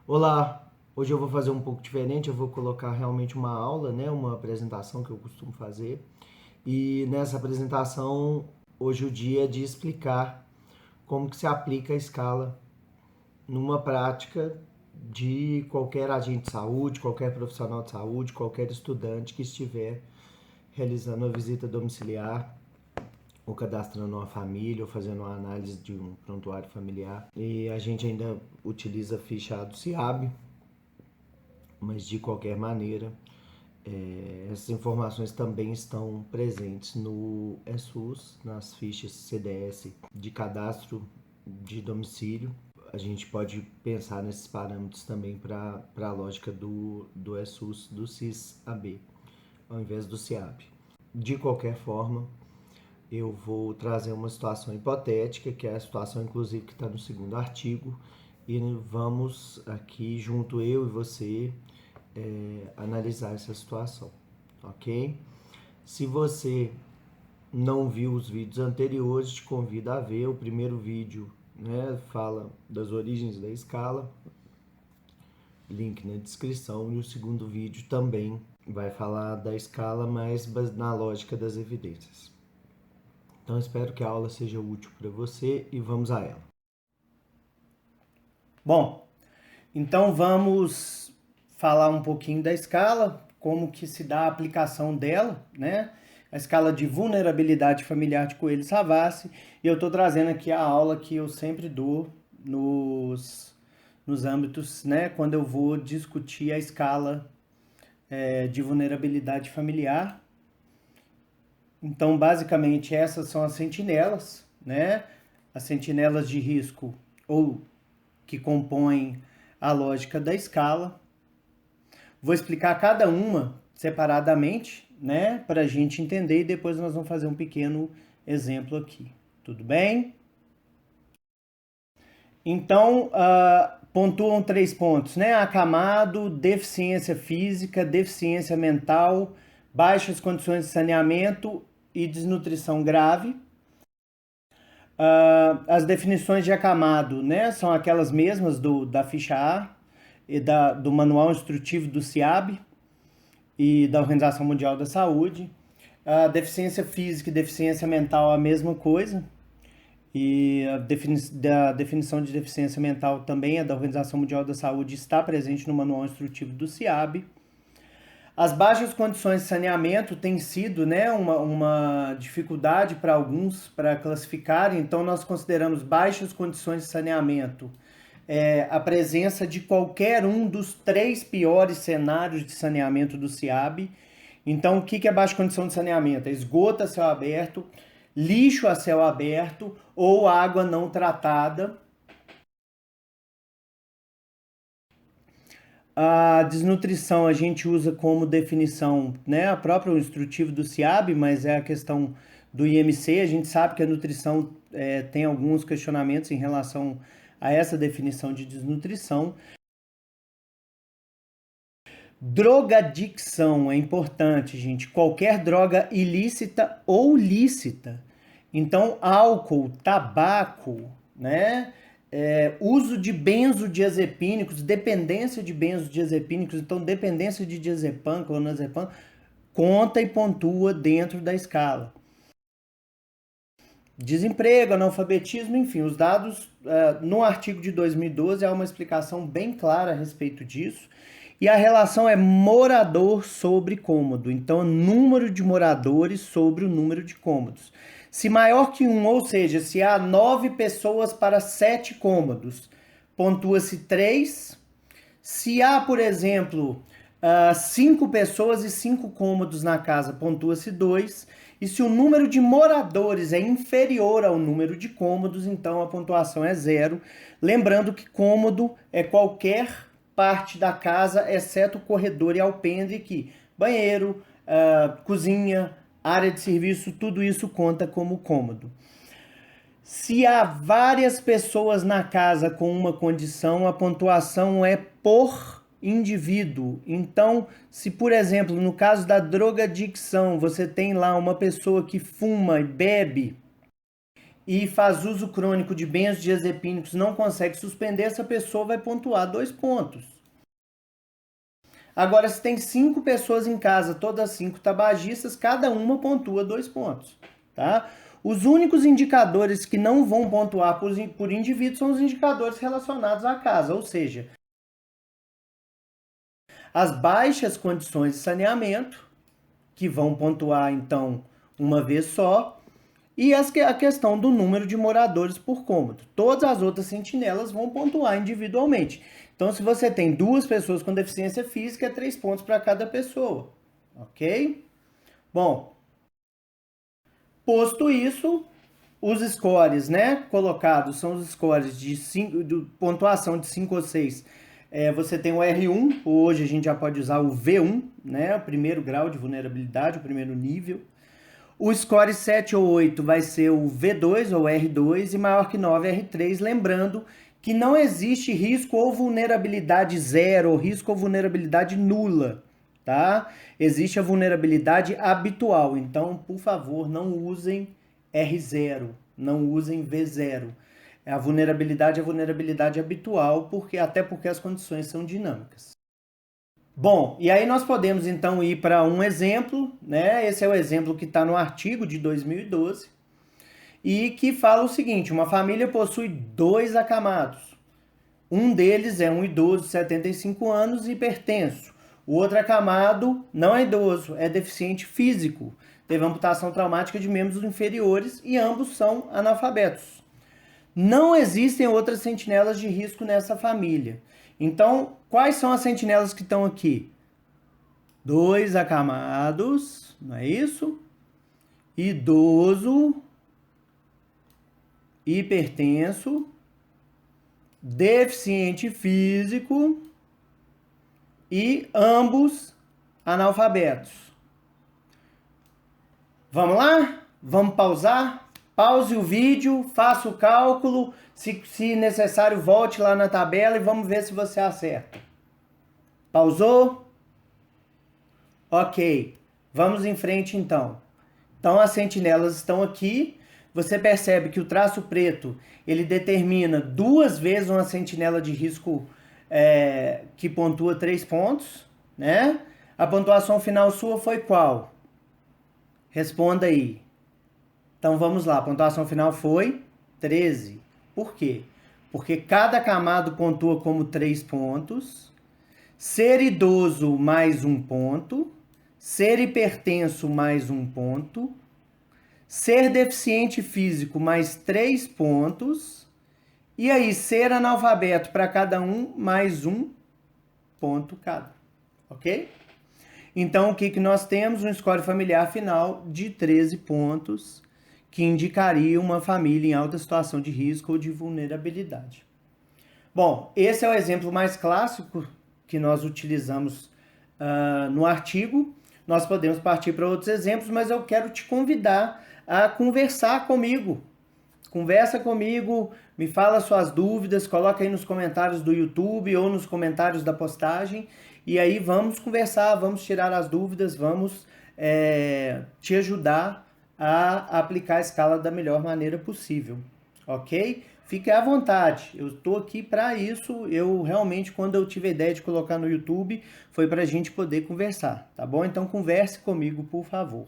Olá, hoje eu vou fazer um pouco diferente, eu vou colocar realmente uma aula, né, uma apresentação que eu costumo fazer. E nessa apresentação, hoje o dia é de explicar como que se aplica a escala numa prática de qualquer agente de saúde, qualquer profissional de saúde, qualquer estudante que estiver realizando a visita domiciliar ou cadastrando uma família ou fazendo uma análise de um prontuário familiar. E a gente ainda utiliza a ficha do SIAB, mas de qualquer maneira, essas informações também estão presentes no ESUS, nas fichas CDS de cadastro de domicílio. A gente pode pensar nesses parâmetros também para a lógica do ESUS, do SIS-AB, ao invés do SIAB. De qualquer forma, eu vou trazer uma situação hipotética, que é a situação, inclusive, que está no segundo artigo, e vamos aqui, junto eu e você, analisar essa situação, ok? Se você não viu os vídeos anteriores, te convido a ver. O primeiro vídeo, né, fala das origens da escala, link na descrição, e o segundo vídeo também vai falar da escala, mas na lógica das evidências. Então espero que a aula seja útil para você e vamos a ela. Bom, então vamos falar um pouquinho da escala, como que se dá a aplicação dela, né? A escala de vulnerabilidade familiar de Coelho Savassi. E eu estou trazendo aqui a aula que eu sempre dou nos âmbitos, né? Quando eu vou discutir a escala de vulnerabilidade familiar. Então, basicamente, essas são as sentinelas, né? As sentinelas de risco ou que compõem a lógica da escala. Vou explicar cada uma separadamente, né, para a gente entender e depois nós vamos fazer um pequeno exemplo aqui. Tudo bem? Então, pontuam 3 pontos, né? Acamado, deficiência física, deficiência mental, baixas condições de saneamento e desnutrição grave. As definições de acamado, né, são aquelas mesmas da ficha A e do manual instrutivo do CIAB e da Organização Mundial da Saúde. A deficiência física e deficiência mental a mesma coisa. E a definição de deficiência mental também é da Organização Mundial da Saúde, está presente no manual instrutivo do CIAB. As baixas condições de saneamento têm sido, né, uma dificuldade para alguns para classificar, então nós consideramos baixas condições de saneamento a presença de qualquer um dos 3 piores cenários de saneamento do CIAB. Então, o que é baixa condição de saneamento? É esgoto a céu aberto, lixo a céu aberto ou água não tratada. A desnutrição a gente usa como definição, né, a própria instrutivo do CIAB, mas é a questão do IMC. A gente sabe que a nutrição tem alguns questionamentos em relação a essa definição de desnutrição. Drogadicção é importante, gente. Qualquer droga ilícita ou lícita. Então, álcool, tabaco, né? Uso de benzodiazepínicos, dependência de benzodiazepínicos, então dependência de diazepam, clonazepam, conta e pontua dentro da escala. Desemprego, analfabetismo, enfim, os dados, no artigo de 2012 há uma explicação bem clara a respeito disso. E a relação é morador sobre cômodo, então número de moradores sobre o número de cômodos. Se maior que 1, ou seja, se há 9 pessoas para 7 cômodos, pontua-se 3. Se há, por exemplo, 5 pessoas e 5 cômodos na casa, pontua-se 2. E se o número de moradores é inferior ao número de cômodos, então a pontuação é 0. Lembrando que cômodo é qualquer parte da casa, exceto o corredor e alpendre, que banheiro, cozinha, área de serviço, tudo isso conta como cômodo. Se há várias pessoas na casa com uma condição, a pontuação é por indivíduo. Então, se por exemplo, no caso da drogadicção, você tem lá uma pessoa que fuma e bebe, e faz uso crônico de benzodiazepínicos, não consegue suspender, essa pessoa vai pontuar 2 pontos. Agora, se tem 5 pessoas em casa, todas 5 tabagistas, cada uma pontua 2 pontos, tá? Os únicos indicadores que não vão pontuar por indivíduo são os indicadores relacionados à casa, ou seja, as baixas condições de saneamento, que vão pontuar, então, uma vez só, e a questão do número de moradores por cômodo. Todas as outras sentinelas vão pontuar individualmente. Então, se você tem 2 pessoas com deficiência física, é 3 pontos para cada pessoa, ok? Bom, posto isso, os scores, né, colocados são os scores de pontuação de 5 ou 6. Você tem o R1, hoje a gente já pode usar o V1, né, o primeiro grau de vulnerabilidade, o primeiro nível. O score 7 ou 8 vai ser o V2 ou R2 e maior que 9 R3, lembrando que não existe risco ou vulnerabilidade zero, ou risco ou vulnerabilidade nula, tá? Existe a vulnerabilidade habitual, então, por favor, não usem R0, não usem V0. A vulnerabilidade é a vulnerabilidade habitual, até porque as condições são dinâmicas. Bom, e aí nós podemos então ir para um exemplo, né? Esse é o exemplo que está no artigo de 2012 e que fala o seguinte: uma família possui 2 acamados. Um deles é um idoso de 75 anos e hipertenso. O outro acamado não é idoso, é deficiente físico. Teve amputação traumática de membros inferiores e ambos são analfabetos. Não existem outras sentinelas de risco nessa família. Então, quais são as sentinelas que estão aqui? 2 acamados, não é isso? Idoso, hipertenso, deficiente físico e ambos analfabetos. Vamos lá? Vamos pausar? Pause o vídeo, faça o cálculo, se necessário volte lá na tabela e vamos ver se você acerta. Pausou? Ok, vamos em frente então. Então as sentinelas estão aqui, você percebe que o traço preto ele determina 2 vezes uma sentinela de risco que pontua 3 pontos, né? A pontuação final sua foi qual? Responda aí. Então vamos lá, a pontuação final foi 13. Por quê? Porque cada camado pontua como 3 pontos, ser idoso mais 1 ponto, ser hipertenso mais 1 ponto, ser deficiente físico mais 3 pontos, e aí ser analfabeto para cada um mais 1 ponto cada, ok? Então o que nós temos? Um score familiar final de 13 pontos, que indicaria uma família em alta situação de risco ou de vulnerabilidade. Bom, esse é o exemplo mais clássico que nós utilizamos no artigo. Nós podemos partir para outros exemplos, mas eu quero te convidar a conversar comigo. Conversa comigo, me fala suas dúvidas, coloca aí nos comentários do YouTube ou nos comentários da postagem, e aí vamos conversar, vamos tirar as dúvidas, vamos te ajudar a aplicar a escala da melhor maneira possível, ok? Fique à vontade, eu estou aqui para isso. Eu realmente, quando eu tive a ideia de colocar no YouTube, foi para a gente poder conversar, tá bom? Então converse comigo, por favor.